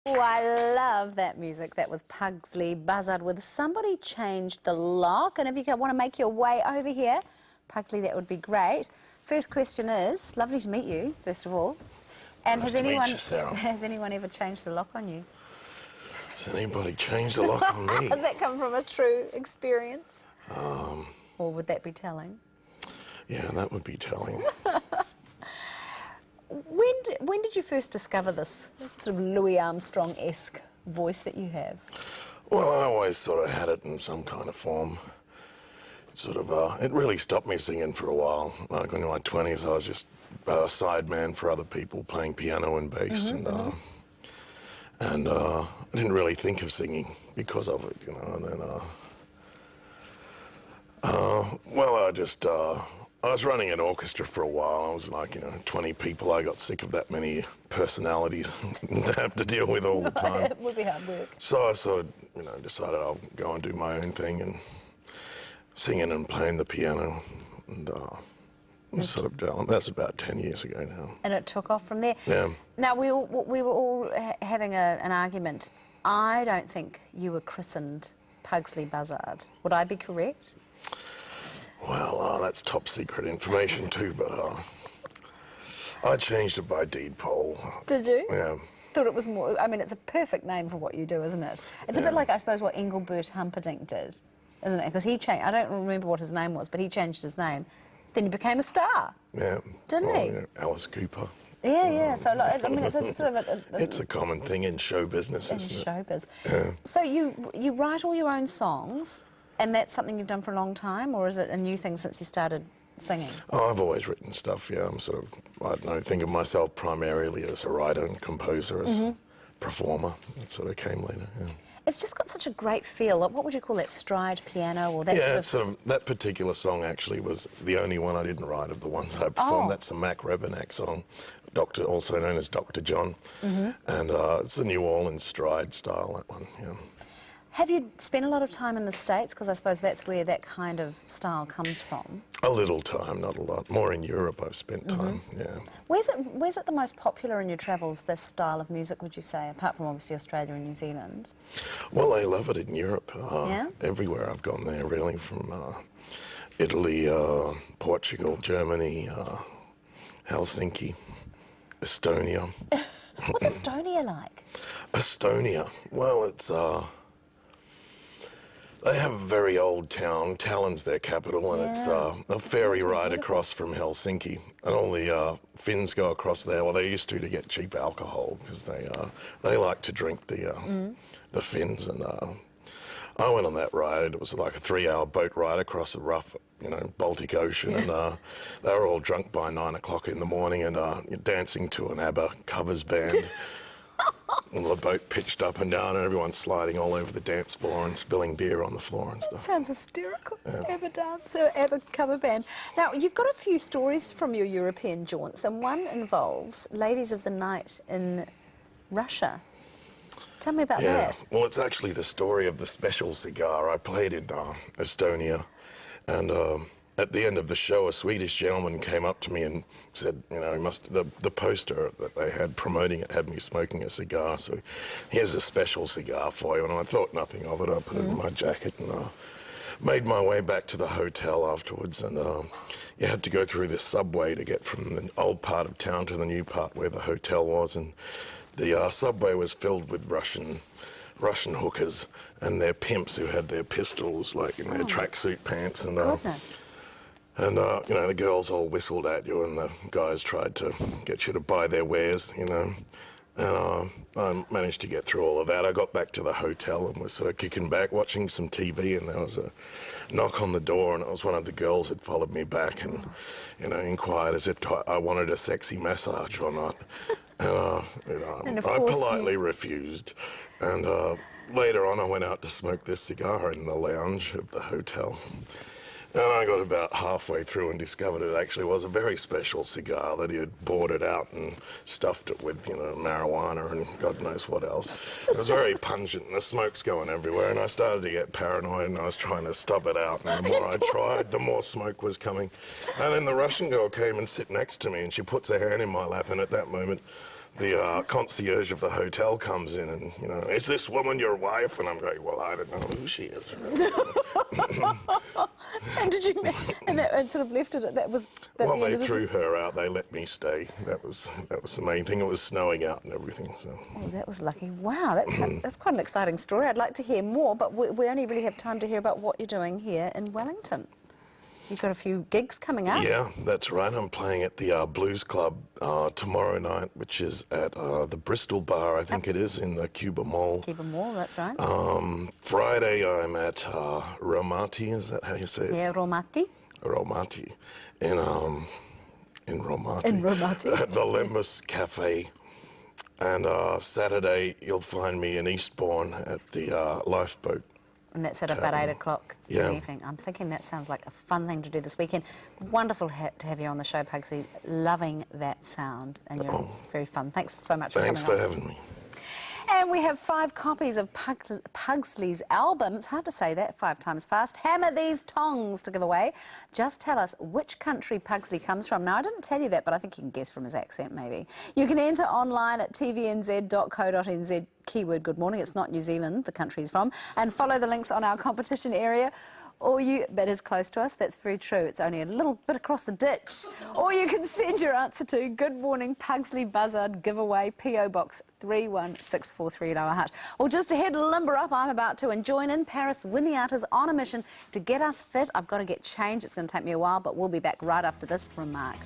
Oh, I love that music. That was Pugsley Buzzard with Somebody Changed the Lock. And if you want to make your way over here, Pugsley, that would be great. First question is, lovely to meet you, first of all. And Nice has anyone ever changed the lock on you? Has anybody changed the lock on me? Has that come from a true experience? Or would that be telling? Yeah, that would be telling. When did you first discover this sort of Louis Armstrong-esque voice that you have? Well, I always sort of had it in some kind of form. It really stopped me singing for a while. Like in my 20s, I was just a sideman for other people, playing piano and bass, and I didn't really think of singing because of it, you know. And then, I was running an orchestra for a while. I was like, 20 people. I got sick of that many personalities to have to deal with all the time. It would be hard work. So I sort of, decided I'll go and do my own thing and singing and playing the piano. And that's about 10 years ago now. And it took off from there? Yeah. Now, we were all having an argument. I don't think you were christened Pugsley Buzzard. Would I be correct? Well, that's top secret information too, but I changed it by deed poll. Did you? Yeah. Thought it was more, I mean, it's a perfect name for what you do, isn't it? It's a bit like, I suppose, what Engelbert Humperdinck did, isn't it? Because he changed, I don't remember what his name was, but he changed his name. Then he became a star. Yeah. Didn't he? Yeah. Alice Cooper. Yeah. So, like, I mean, it's a sort of it's a common thing in show business, isn't it? In showbiz. Yeah. So you write all your own songs, and that's something you've done for a long time, or is it a new thing since you started singing? Oh, I've always written stuff, yeah. I'm sort of, I don't know, think of myself primarily as a writer and composer, as a performer. That sort of came later, yeah. It's just got such a great feel. What would you call that, stride piano or that sort of, that particular song actually was the only one I didn't write of the ones I performed. That's a Mac Rebennack song, also known as Dr. John. And it's a New Orleans stride style, that one, yeah. Have you spent a lot of time in the States? Because I suppose that's where that kind of style comes from. A little time, not a lot. More in Europe I've spent time, yeah. Where's it the most popular in your travels, this style of music, would you say, apart from obviously Australia and New Zealand? Well, I love it in Europe. Yeah? Everywhere I've gone there, really, from Italy, Portugal, Germany, Helsinki, Estonia. What's Estonia like? Estonia? Well, it's... They have a very old town. Tallinn's their capital, and it's a ferry ride across from Helsinki. And all the Finns go across there. Well, they used to get cheap alcohol because they like to drink the Finns. And I went on that ride. It was like a 3-hour boat ride across the rough, Baltic Ocean. And they were all drunk by 9 o'clock in the morning and dancing to an ABBA covers band. And the boat pitched up and down and everyone's sliding all over the dance floor and spilling beer on the floor and stuff. That sounds hysterical. Yeah. ABBA dance or ABBA cover band. Now, you've got a few stories from your European jaunts, and one involves Ladies of the Night in Russia. Tell me about that. Well, it's actually the story of the special cigar. I played in Estonia, and at the end of the show, a Swedish gentleman came up to me and said, the poster that they had promoting it had me smoking a cigar, so here's a special cigar for you. And I thought nothing of it. I put it in my jacket and made my way back to the hotel afterwards. And you had to go through this subway to get from the old part of town to the new part where the hotel was. And the subway was filled with Russian hookers and their pimps who had their pistols like in their tracksuit pants. And goodness. And, the girls all whistled at you and the guys tried to get you to buy their wares, And I managed to get through all of that. I got back to the hotel and was sort of kicking back, watching some TV, and there was a knock on the door, and it was one of the girls that followed me back and, inquired as if I wanted a sexy massage or not. And, I politely refused. And later on, I went out to smoke this cigar in the lounge of the hotel. And I got about halfway through and discovered it actually was a very special cigar that he had boarded out and stuffed it with, marijuana and God knows what else. It was very pungent and the smoke's going everywhere, and I started to get paranoid and I was trying to stub it out, and the more I tried, the more smoke was coming. And then the Russian girl came and sat next to me and she puts her hand in my lap, and at that moment the concierge of the hotel comes in and, you know, is this woman your wife? And I'm going, well, I don't know who she is. And did you, and that sort of left it at that was. Well, they threw her out. They let me stay. That was the main thing. It was snowing out and everything. So. Oh, that was lucky. Wow, that's quite an exciting story. I'd like to hear more, but we only really have time to hear about what you're doing here in Wellington. You've got a few gigs coming up. Yeah, that's right. I'm playing at the Blues Club tomorrow night, which is at the Bristol Bar, I think it is, in the Cuba Mall. Cuba Mall, that's right. Friday I'm at Romati, is that how you say it? Yeah, Romati. Romati. In Romati. In Romati. At the Lembus Cafe. And Saturday you'll find me in Eastbourne at the Lifeboat. And that's at about 8 o'clock in the Yeah. evening. I'm thinking that sounds like a fun thing to do this weekend. Wonderful to have you on the show, Pugsley. Loving that sound, and you're very fun. Thanks so much for coming on. Thanks for having me. And we have 5 copies of Pugsley's album. It's hard to say that 5 times fast. Hammer These Tongs to give away. Just tell us which country Pugsley comes from. Now, I didn't tell you that, but I think you can guess from his accent, maybe. You can enter online at tvnz.co.nz, keyword good morning. It's not New Zealand, the country he's from. And follow the links on our competition area. But is close to us, that's very true. It's only a little bit across the ditch. Or you can send your answer to Good Morning Pugsley Buzzard giveaway, PO Box 31643 Lower Hutt. Or just ahead, limber up, I'm about to, and join in Paris Winiata's on a mission to get us fit. I've got to get changed. It's going to take me a while, but we'll be back right after this from Mark.